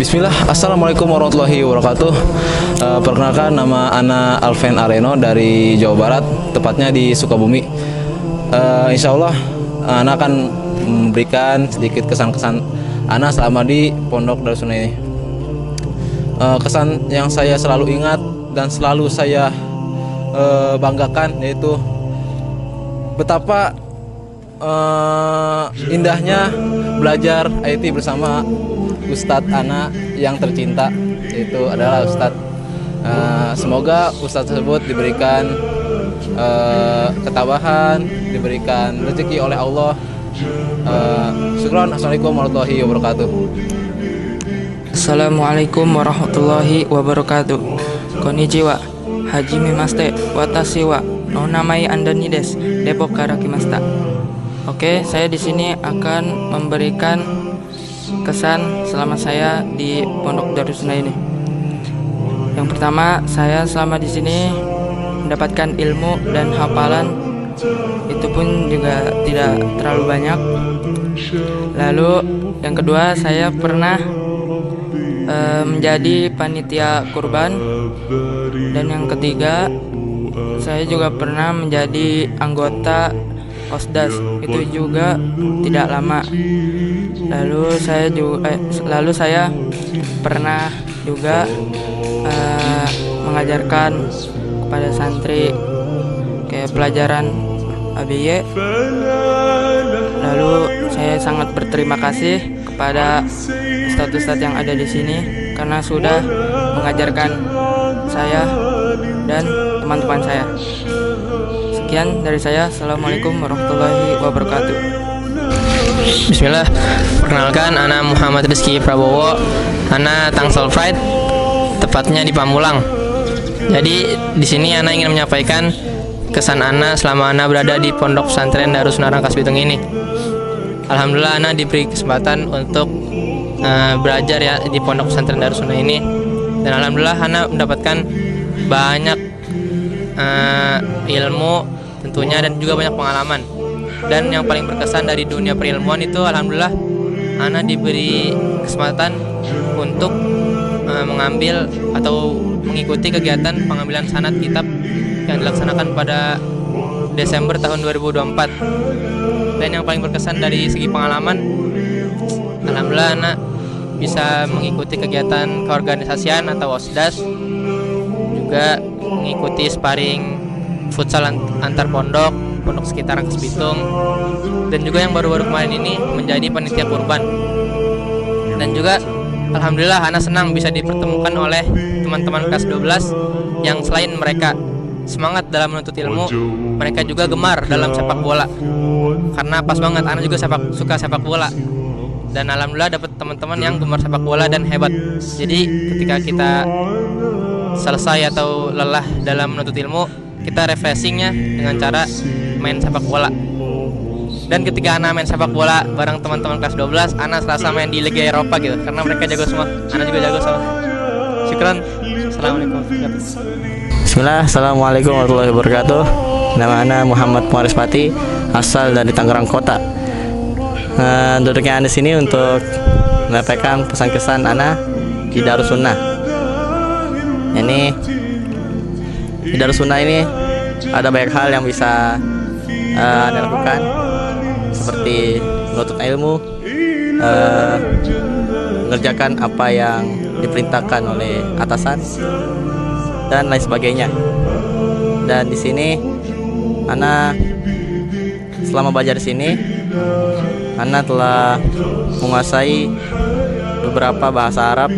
Bismillah, Assalamualaikum warahmatullahi wabarakatuh. Perkenalkan, nama Ana Alven Areno dari Jawa Barat, tepatnya di Sukabumi. Insya Allah Ana akan memberikan sedikit kesan-kesan Ana selama di Pondok Darussunnah ini. Kesan yang saya selalu ingat dan selalu saya banggakan yaitu betapa indahnya belajar IT bersama Ustadz Ana yang tercinta, yaitu adalah Ustadz. Semoga Ustadz tersebut diberikan ketabahan, diberikan rezeki oleh Allah. Syukran. Assalamualaikum warahmatullahi wabarakatuh. Assalamualaikum warahmatullahi wabarakatuh. Konnichiwa, Hajime Maste, Watashi wa Nonamai Andani des, Depok Karakimasta. Oke, saya di sini akan memberikan kesan selama saya di Pondok Darussunnah ini. Yang pertama, saya selama di sini mendapatkan ilmu dan hafalan, itu pun juga tidak terlalu banyak. Lalu yang kedua, saya pernah menjadi panitia kurban, dan yang ketiga, saya juga pernah menjadi anggota OSDAS, itu juga tidak lama. Lalu saya pernah juga mengajarkan kepada santri kayak pelajaran ABY. Lalu saya sangat berterima kasih kepada ustadz-ustadz yang ada di sini karena sudah mengajarkan saya dan teman-teman saya. Sekian dari saya. Assalamualaikum warahmatullahi wabarakatuh. Bismillah. Perkenalkan, Ana Muhammad Rizky Prabowo. Ana Tangsel Pride, tepatnya di Pamulang. Jadi di sini Ana ingin menyampaikan kesan Ana selama Ana berada di Pondok Pesantren Darussunnah Rangkas Bitung ini. Alhamdulillah Ana diberi kesempatan untuk belajar ya di Pondok Pesantren Darussunnah ini, dan alhamdulillah Ana mendapatkan banyak ilmu tentunya dan juga banyak pengalaman. Dan yang paling berkesan dari dunia perilmuan itu alhamdulillah Ana diberi kesempatan untuk mengambil atau mengikuti kegiatan pengambilan sanad kitab yang dilaksanakan pada Desember tahun 2024. Dan yang paling berkesan dari segi pengalaman, alhamdulillah Ana bisa mengikuti kegiatan keorganisasian atau OSDAS, juga mengikuti sparring futsal antar pondok sekitar Rangkas Bitung, dan juga yang baru-baru kemarin ini menjadi panitia kurban. Dan juga alhamdulillah Ana senang bisa dipertemukan oleh teman-teman kelas 12 yang selain mereka semangat dalam menuntut ilmu, mereka juga gemar dalam sepak bola. Karena pas banget Ana juga suka sepak bola, dan alhamdulillah dapat teman-teman yang gemar sepak bola dan hebat. Jadi ketika kita selesai atau lelah dalam menuntut ilmu, kita refreshingnya dengan cara main sepak bola. Dan ketika Ana main sepak bola bareng teman-teman kelas 12, Ana serasa main di Liga Eropa gitu, karena mereka jago semua, Ana juga jago sama. Syukran. Assalamualaikum. Bismillah. Assalamualaikum warahmatullahi wabarakatuh. Nama Ana Muhammad Muarispati, asal dari Tangerang Kota. Duduknya Ana di sini untuk menyampaikan pesan kesan Ana di Darussunnah. Ini di Darussunnah ini ada banyak hal yang bisa Anda lakukan, seperti menuntut ilmu, mengerjakan apa yang diperintahkan oleh atasan, dan lain sebagainya. Dan di sini Ana selama belajar di sini, Ana telah menguasai beberapa bahasa Arab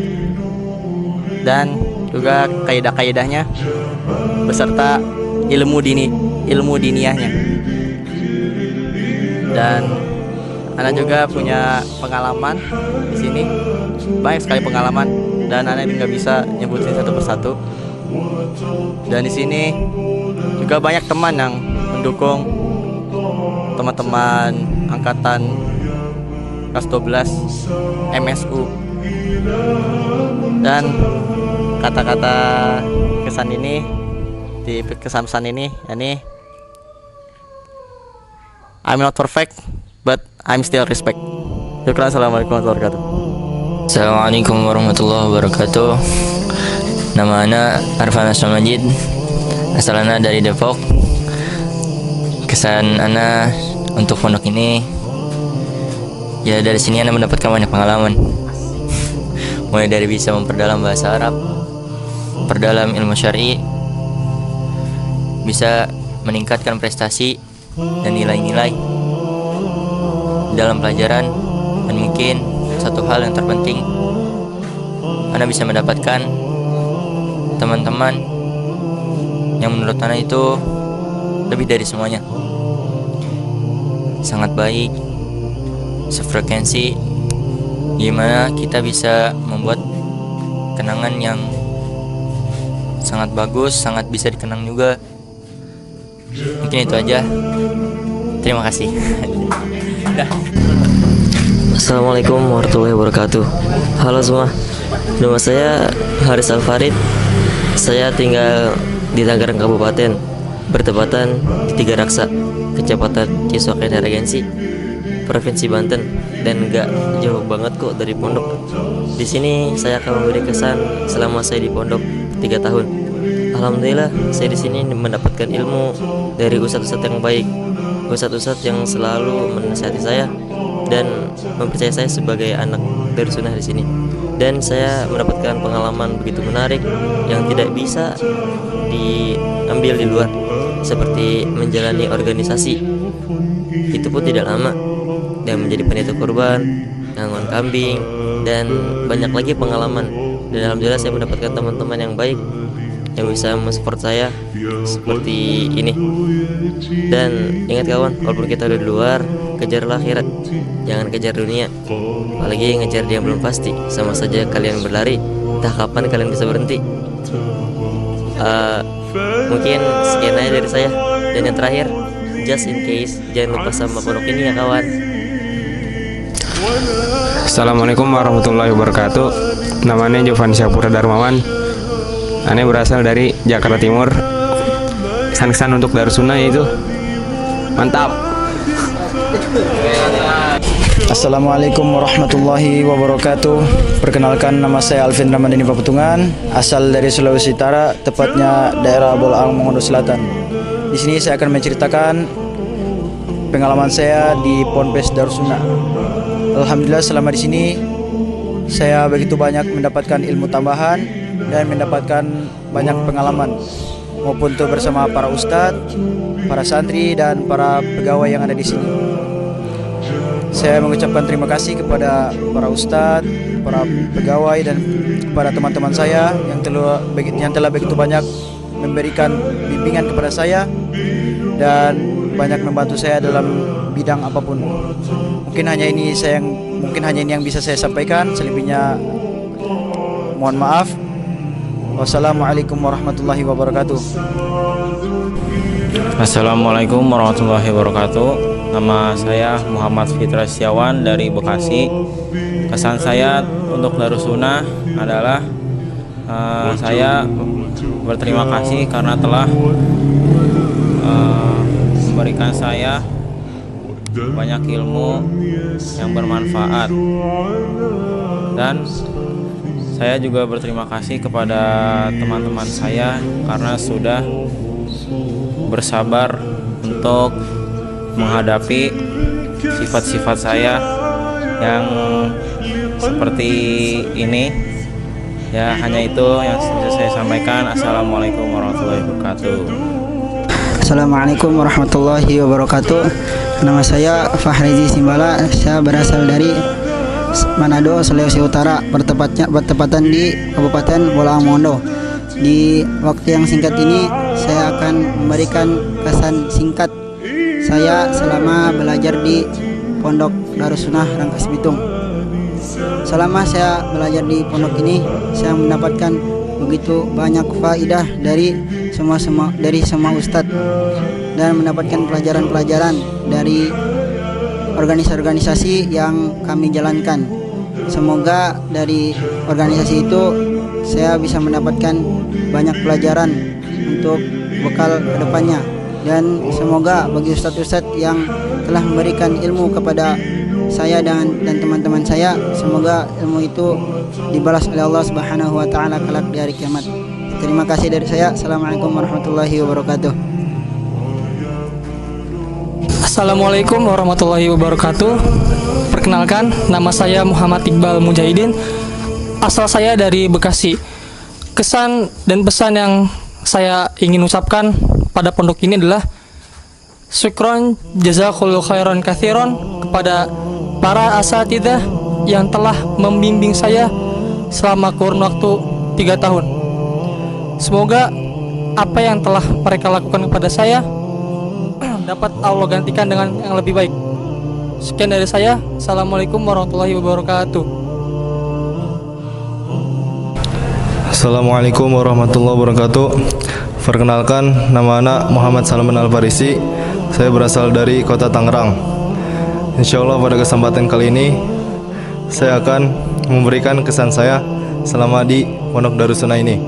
dan juga kaidah-kaidahnya beserta ilmu diniyahnya. Dan Ana juga punya pengalaman di sini, banyak sekali pengalaman, dan Ana nggak bisa nyebutin satu persatu. Dan di sini juga banyak teman yang mendukung, teman-teman angkatan kelas 12 MSU. Dan kata-kata kesan ini, di kesan-kesan ini, I'm not perfect but I'm still respect. Assalamualaikum warahmatullahi wabarakatuh. Assalamualaikum warahmatullahi wabarakatuh. Nama ana Arfan Asmal Majid. Asal ana dari Depok. Kesan ana untuk pondok ini, ya dari sini ana mendapatkan banyak pengalaman. Mulai dari bisa memperdalam bahasa Arab, perdalam ilmu syar'i, bisa meningkatkan prestasi dan nilai-nilai dalam pelajaran, dan mungkin satu hal yang terpenting, Anda bisa mendapatkan teman-teman yang menurut Anda itu lebih dari semuanya, sangat baik, sefrekuensi, gimana kita bisa membuat kenangan yang sangat bagus, sangat bisa dikenang juga. Mungkin itu aja. Terima kasih. Assalamualaikum warahmatullahi wabarakatuh. Halo semua, nama saya Haris Alfarid. Saya tinggal di Tangerang Kabupaten, bertepatan di Tiga Raksa, Kecamatan Cisoken Regensi, Provinsi Banten, dan gak jauh banget kok dari pondok. Di sini saya akan memberi kesan selama saya di pondok 3 tahun. Alhamdulillah, saya di sini mendapatkan ilmu dari ustadz-ustadz yang baik, ustadz-ustadz yang selalu menasihati saya dan mempercayai saya sebagai anak dari sunnah di sini. Dan saya mendapatkan pengalaman begitu menarik yang tidak bisa diambil di luar, seperti menjalani organisasi, itu pun tidak lama, dan menjadi panitia kurban, nangon kambing, dan banyak lagi pengalaman. Dan alhamdulillah saya mendapatkan teman-teman yang baik yang bisa mensupport saya seperti ini. Dan ingat kawan, walaupun kita udah di luar, kejarlah akhirat, jangan kejar dunia, apalagi ngejar dia yang belum pasti. Sama saja kalian berlari, entah kapan kalian bisa berhenti. Mungkin sekian aja dari saya. Dan yang terakhir, just in case, jangan lupa sama pondok ini ya kawan. Assalamualaikum warahmatullahi wabarakatuh. Namanya Jovan Syapura Darmawan. Aneh berasal dari Jakarta Timur. Kesan-kesan untuk Darussunnah yaitu mantap. Assalamualaikum warahmatullahi wabarakatuh. Perkenalkan, nama saya Alvin Ramadhani Papetungan, asal dari Sulawesi Utara, tepatnya daerah Bolaang, Mongondo Selatan. Di sini saya akan menceritakan pengalaman saya di Ponpes Darussunnah. Alhamdulillah, selama di sini saya begitu banyak mendapatkan ilmu tambahan dan mendapatkan banyak pengalaman, maupun itu bersama para ustadz, para santri, dan para pegawai yang ada di sini. Saya mengucapkan terima kasih kepada para ustadz, para pegawai, dan kepada teman-teman saya yang telah begitu banyak memberikan bimbingan kepada saya dan banyak membantu saya dalam bidang apapun. Mungkin hanya ini yang bisa saya sampaikan. Selebihnya mohon maaf. Wassalamualaikum warahmatullahi wabarakatuh. Assalamualaikum warahmatullahi wabarakatuh. Nama saya Muhammad Fitra Setiawan dari Bekasi. Kesan saya untuk Darussunnah adalah saya berterima kasih karena telah memberikan saya banyak ilmu yang bermanfaat, dan saya juga berterima kasih kepada teman-teman saya karena sudah bersabar untuk menghadapi sifat-sifat saya yang seperti ini. Ya, hanya itu yang bisa saya sampaikan. Assalamualaikum warahmatullahi wabarakatuh. Assalamualaikum warahmatullahi wabarakatuh. Nama saya Fahrizi Simbala. Saya berasal dari Manado, Sulawesi Utara, bertepatan di Kabupaten Bolaang Mongondo. Di waktu yang singkat ini, saya akan memberikan kesan singkat saya selama belajar di Pondok Darussunnah Rangkas Bitung. Selama saya belajar di pondok ini, saya mendapatkan begitu banyak faidah dari semua ustadz, dan mendapatkan pelajaran-pelajaran dari organisasi yang kami jalankan. Semoga dari organisasi itu saya bisa mendapatkan banyak pelajaran untuk bekal kedepannya, dan semoga bagi ustadz-ustadz yang telah memberikan ilmu kepada saya dan teman-teman saya. Semoga ilmu itu dibalas oleh Allah Subhanahu wa taala kelak di hari kiamat. Terima kasih dari saya. Assalamualaikum warahmatullahi wabarakatuh. Assalamualaikum warahmatullahi wabarakatuh. Perkenalkan, nama saya Muhammad Iqbal Mujahidin. Asal saya dari Bekasi. Kesan dan pesan yang saya ingin ucapkan pada pondok ini adalah syukron jazakallahu khairan katsiran kepada para asatidzah yang telah membimbing saya selama kurun waktu 3 tahun. Semoga apa yang telah mereka lakukan kepada saya dapat Allah gantikan dengan yang lebih baik. Sekian dari saya. Assalamualaikum warahmatullahi wabarakatuh. Assalamualaikum warahmatullahi wabarakatuh. Perkenalkan, nama anak Muhammad Salman Al-Farisi. Saya berasal dari kota Tangerang. Insya Allah pada kesempatan kali ini saya akan memberikan kesan saya selama di Pondok Darussunnah ini.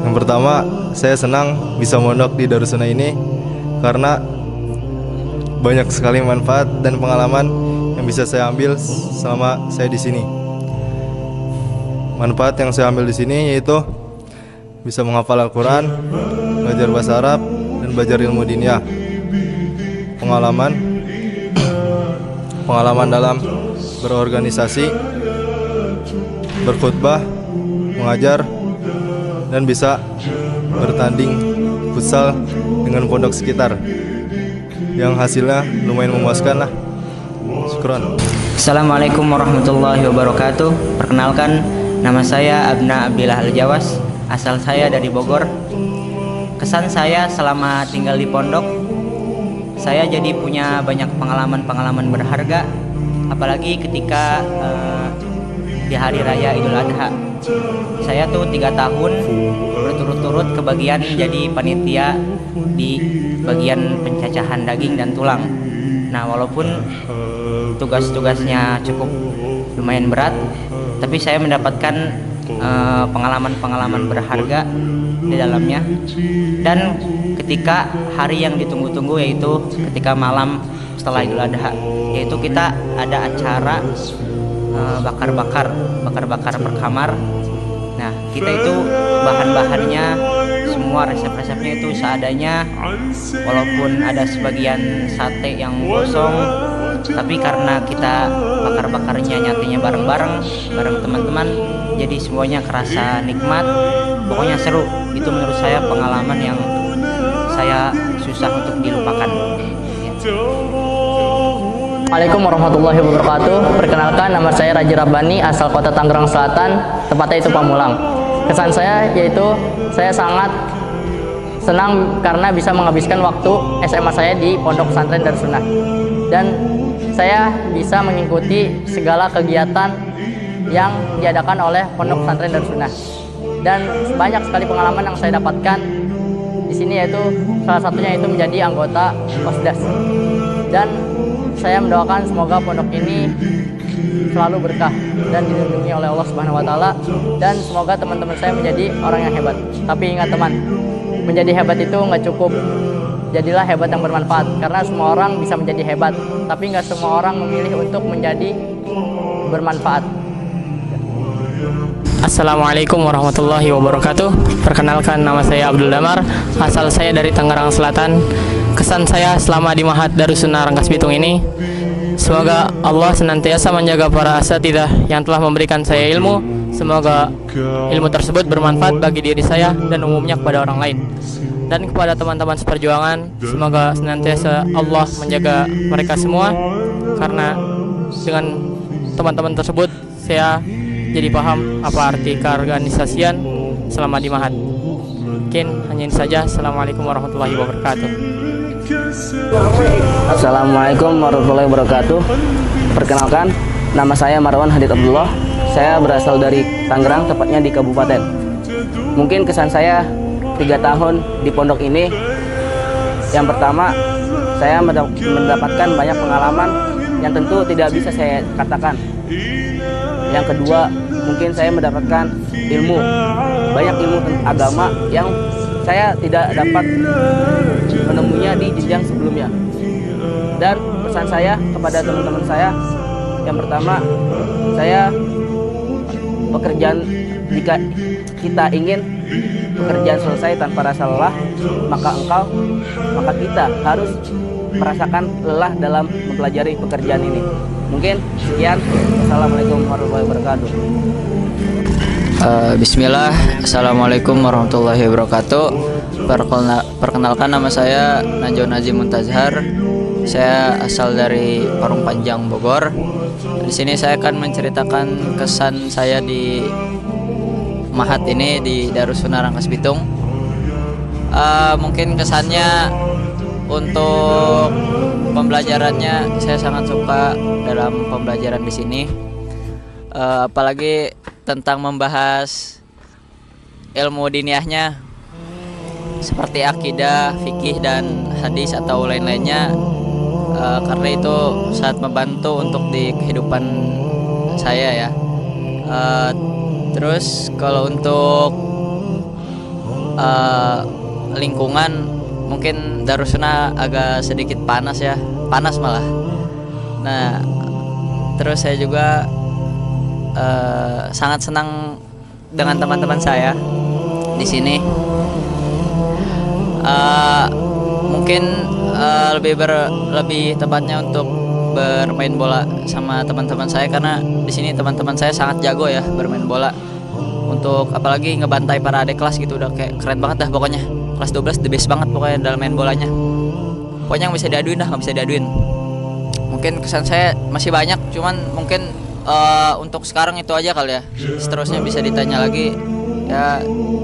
Yang pertama, saya senang bisa mondok di Darussunnah ini karena banyak sekali manfaat dan pengalaman yang bisa saya ambil selama saya di sini. Manfaat yang saya ambil di sini yaitu bisa menghafal Al-Quran, belajar bahasa Arab, dan belajar ilmu diniyah. Pengalaman dalam berorganisasi, berkhutbah, mengajar, dan bisa bertanding futsal dengan pondok sekitar, yang hasilnya lumayan memuaskan lah. Syukron. Assalamualaikum warahmatullahi wabarakatuh. Perkenalkan, nama saya Abna Abdillah Al-Jawas. Asal saya dari Bogor. Kesan saya selama tinggal di pondok, saya jadi punya banyak pengalaman-pengalaman berharga, apalagi ketika di hari raya Idul Adha. Saya tuh 3 tahun berturut-turut kebagian jadi panitia di bagian pencacahan daging dan tulang. Nah, walaupun tugas-tugasnya cukup lumayan berat, tapi saya mendapatkan pengalaman-pengalaman berharga di dalamnya. Dan ketika hari yang ditunggu-tunggu, yaitu ketika malam setelah Idul Adha, yaitu kita ada acara bakar-bakar per kamar. Nah, kita itu bahan-bahannya semua, resep-resepnya itu seadanya. Walaupun ada sebagian sate yang gosong, tapi karena kita bakar-bakarnya nyatanya bareng-bareng bareng teman-teman, jadi semuanya kerasa nikmat. Pokoknya seru. Itu menurut saya pengalaman yang saya susah untuk dilupakan. Assalamualaikum warahmatullahi wabarakatuh. Perkenalkan, nama saya Raji Rabbani, asal kota Tangerang Selatan, tepatnya itu Pamulang. Kesan saya yaitu saya sangat senang karena bisa menghabiskan waktu SMA saya di Pondok Pesantren Darussunnah, dan saya bisa mengikuti segala kegiatan yang diadakan oleh Pondok Pesantren Darussunnah. Dan banyak sekali pengalaman yang saya dapatkan di sini, yaitu salah satunya itu menjadi anggota Osdas. Dan saya mendoakan semoga pondok ini selalu berkah dan dilindungi oleh Allah Subhanahu wa taala, dan semoga teman-teman saya menjadi orang yang hebat. Tapi ingat teman, menjadi hebat itu nggak cukup. Jadilah hebat yang bermanfaat, karena semua orang bisa menjadi hebat, tapi nggak semua orang memilih untuk menjadi bermanfaat. Assalamualaikum warahmatullahi wabarakatuh. Perkenalkan, nama saya Abdul Damar, asal saya dari Tangerang Selatan. Kesan saya selama di Ma'had Darussunnah Rangkas Bitung ini, semoga Allah senantiasa menjaga para asatidzah yang telah memberikan saya ilmu. Semoga ilmu tersebut bermanfaat bagi diri saya dan umumnya kepada orang lain. Dan kepada teman-teman seperjuangan, semoga senantiasa Allah menjaga mereka semua, karena dengan teman-teman tersebut saya jadi paham apa arti keorganisasian selama di Ma'had. Mungkin hanya ini saja. Assalamualaikum warahmatullahi wabarakatuh. Assalamualaikum warahmatullahi wabarakatuh. Perkenalkan, nama saya Marwan Hadid Abdullah. Saya berasal dari Tangerang, tepatnya di Kabupaten. Mungkin kesan saya 3 tahun di pondok ini, yang pertama, saya mendapatkan banyak pengalaman yang tentu tidak bisa saya katakan. Yang kedua, mungkin saya mendapatkan ilmu, banyak ilmu agama yang saya tidak dapat menemuinya di jenjang sebelumnya. Dan pesan saya kepada teman-teman saya, yang pertama, saya pekerjaan, jika kita ingin pekerjaan selesai tanpa rasa lelah, maka kita harus merasakan lelah dalam mempelajari pekerjaan ini. Mungkin sekian. Assalamualaikum warahmatullahi wabarakatuh. Bismillah, Assalamualaikum warahmatullahi wabarakatuh. Perkenalkan, nama saya Najwa Nazim Muntazhar. Saya asal dari Parung Panjang, Bogor. Di sini saya akan menceritakan kesan saya di Mahat ini, di Darussunnah Rangkas Bitung. Mungkin kesannya untuk pembelajarannya, saya sangat suka dalam pembelajaran di sini. Apalagi tentang membahas ilmu diniyahnya seperti akidah, fikih, dan hadis atau lain-lainnya, karena itu sangat membantu untuk di kehidupan saya ya. Terus kalau untuk lingkungan, mungkin Darussunnah agak sedikit panas ya, panas malah. Nah, terus saya juga sangat senang dengan teman-teman saya di sini. Mungkin lebih tepatnya untuk bermain bola sama teman-teman saya, karena di sini teman-teman saya sangat jago ya bermain bola. Untuk apalagi ngebantai para adik kelas gitu, udah kayak keren banget dah pokoknya. Kelas 12 the best banget pokoknya dalam main bolanya. Pokoknya nggak bisa diaduin dah, nggak bisa diaduin. Mungkin kesan saya masih banyak, cuman mungkin untuk sekarang itu aja kali ya. Seterusnya bisa ditanya lagi. Ya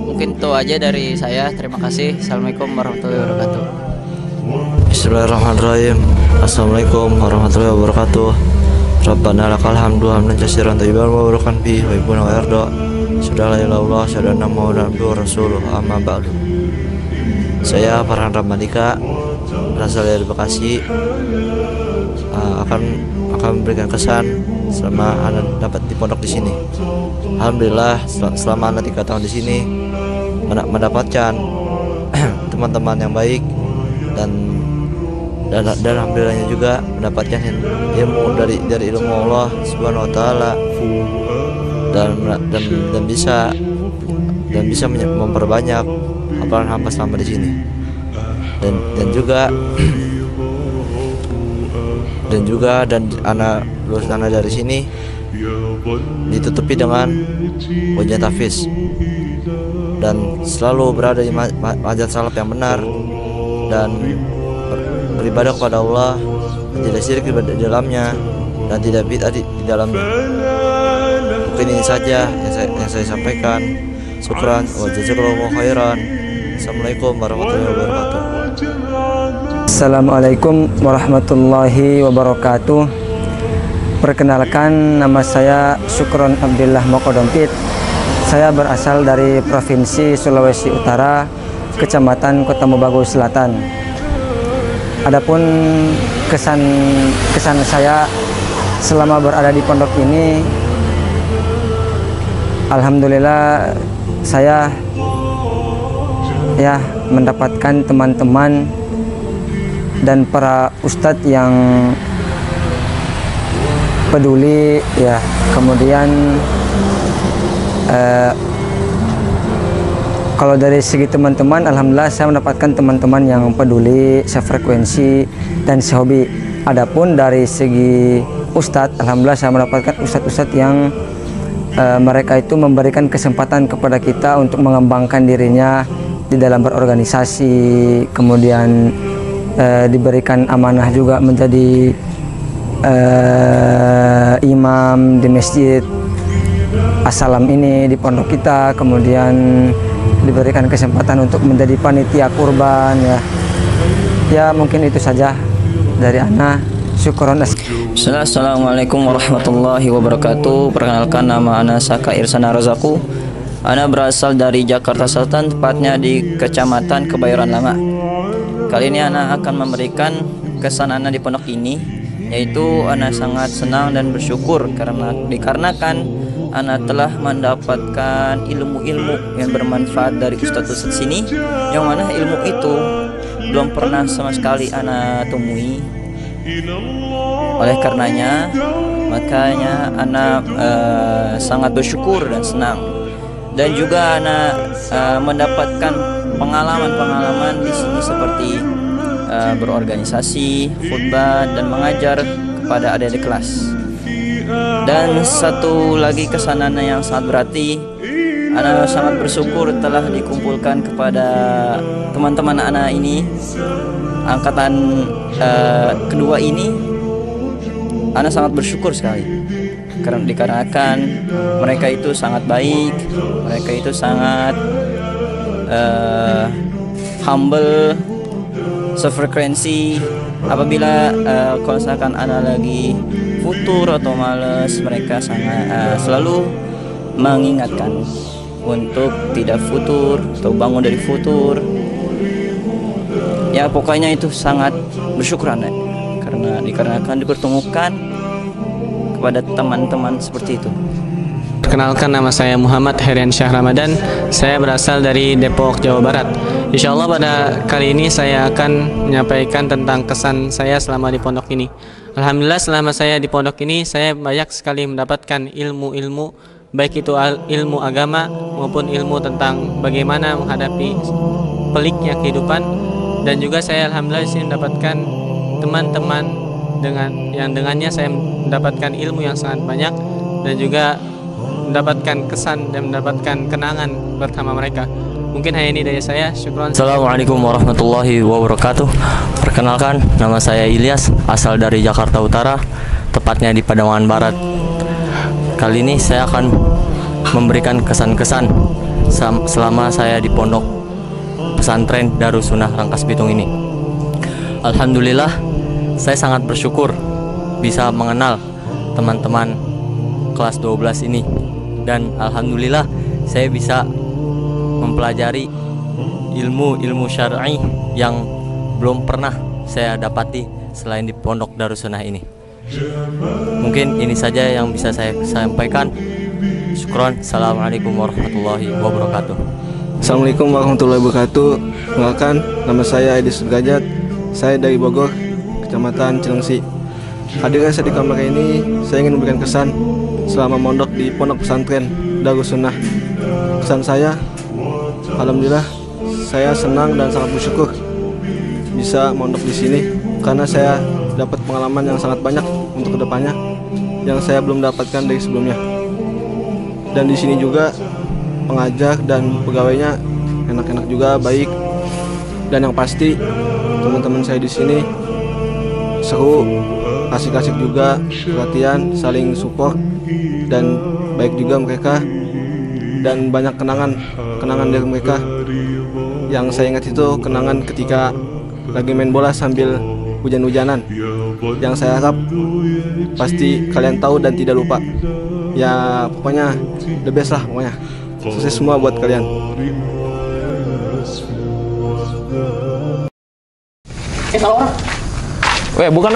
mungkin itu aja dari saya. Terima kasih. Assalamualaikum warahmatullahi wabarakatuh. Bismillahirrahmanirrahim. Assalamualaikum warahmatullahi wabarakatuh. Rabbana lakal hamdu hamdan katsiran thayyiban mubarakan fihi wa yuhibbuna wa yarda. Sudah la ilaha illallah, syahadu anna muhammadan abduhu wa rasuluh, amma ba'du. Saya Farhan Ramadika, berasal dari Bekasi. Akan memberikan kesan selama Anda dapat di pondok di sini. Alhamdulillah, selama Anda 3 tahun di sini mendapatkan teman-teman yang baik, dan alhamdulillahnya juga mendapatkan ilmu dari ilmu Allah Subhanahu wa taala, dan bisa memperbanyak hafalan hamba selama di sini, dan anak lulus anak dari sini ditutupi dengan ujian tahfiz dan selalu berada di mazhab salaf yang benar dan beribadah kepada Allah, tidak syirik di dalamnya dan tidak bid'ah di dalamnya. Mungkin ini saja yang saya sampaikan. Syukran wa jazakallahu khairan. Assalamualaikum warahmatullahi wabarakatuh. Assalamualaikum warahmatullahi wabarakatuh. Perkenalkan, nama saya Syukron Abdillah Mokodompit. Saya berasal dari Provinsi Sulawesi Utara, Kecamatan Kota Mobagu Selatan. Adapun kesan saya selama berada di pondok ini, alhamdulillah saya ya mendapatkan teman-teman dan para ustadz yang peduli ya. Kemudian kalau dari segi teman-teman, alhamdulillah saya mendapatkan teman-teman yang peduli, sefrekuensi dan sehobi. Adapun dari segi ustadz, alhamdulillah saya mendapatkan ustadz-ustadz yang mereka itu memberikan kesempatan kepada kita untuk mengembangkan dirinya di dalam berorganisasi, kemudian diberikan amanah juga menjadi imam di masjid Assalam ini di pondok kita, kemudian diberikan kesempatan untuk menjadi panitia kurban ya. Ya mungkin itu saja dari ana. Syukron. Assalamualaikum warahmatullahi wabarakatuh. Perkenalkan, nama ana Saka Irsana Razaku. Ana berasal dari Jakarta Selatan, tepatnya di Kecamatan Kebayoran Lama. Kali ini ana akan memberikan kesan ana di pondok ini, yaitu ana sangat senang dan bersyukur dikarenakan ana telah mendapatkan ilmu-ilmu yang bermanfaat dari ustadz-ustadz sini, yang mana ilmu itu belum pernah sama sekali ana temui Oleh karenanya, makanya anak sangat bersyukur dan senang, dan juga anak mendapatkan pengalaman-pengalaman di sini seperti berorganisasi, khutbah, dan mengajar kepada adik-adik kelas. Dan satu lagi kesan anak yang sangat berarti, anak sangat bersyukur telah dikumpulkan kepada teman-teman anak ini, angkatan kedua ini. Anak sangat bersyukur sekali karena dikarenakan mereka itu sangat baik, mereka itu sangat humble, sefrekuensi. Apabila kalau misalkan anak lagi futur atau malas, mereka sangat selalu mengingatkan untuk tidak futur atau bangun dari futur. Ya pokoknya itu sangat bersyukur anak, karena dikarenakan dipertemukan kepada teman-teman seperti itu. Perkenalkan, nama saya Muhammad Heriansyah Ramadan. Saya berasal dari Depok, Jawa Barat. Insya Allah pada kali ini saya akan menyampaikan tentang kesan saya selama di pondok ini. Alhamdulillah selama saya di pondok ini saya banyak sekali mendapatkan ilmu-ilmu, baik itu ilmu agama maupun ilmu tentang bagaimana menghadapi peliknya kehidupan. Dan juga saya alhamdulillah di sini mendapatkan teman-teman dengannya saya mendapatkan ilmu yang sangat banyak, dan juga mendapatkan kesan dan mendapatkan kenangan bersama mereka. Mungkin hanya ini dari saya. Syukran. Assalamualaikum warahmatullahi wabarakatuh. Perkenalkan, nama saya Ilyas, asal dari Jakarta Utara, tepatnya di Pademangan Barat. Kali ini saya akan memberikan kesan-kesan selama saya di pondok pesantren Darussunnah Rangkas Bitung ini. Alhamdulillah, saya sangat bersyukur bisa mengenal teman-teman kelas 12 ini, dan alhamdulillah saya bisa mempelajari ilmu syar'i yang belum pernah saya dapati selain di pondok Darussunnah ini. Mungkin ini saja yang bisa saya sampaikan. Syukron. Assalamualaikum warahmatullahi wabarakatuh. Assalamualaikum warahmatullahi wabarakatuh. Perkenalkan, nama saya Edi Sudrajat. Saya dari Bogor, Kecamatan Cilengsi. Hadirnya saya di kamar ini, saya ingin memberikan kesan selama mondok di pondok pesantren Darussunnah. Kesan saya, alhamdulillah, saya senang dan sangat bersyukur bisa mondok di sini karena saya dapat pengalaman yang sangat banyak untuk kedepannya yang saya belum dapatkan dari sebelumnya. Dan di sini juga pengajar dan pegawainya enak-enak juga, baik. Dan yang pasti teman-teman saya di sini seru, asik-asik juga, perhatian, saling support, dan baik juga mereka. Dan banyak kenangan dari mereka. Yang saya ingat itu kenangan ketika lagi main bola sambil hujan-hujanan, yang saya harap pasti kalian tahu dan tidak lupa. Ya pokoknya the best lah pokoknya. Sukses semua buat kalian. Salah orang. Bukan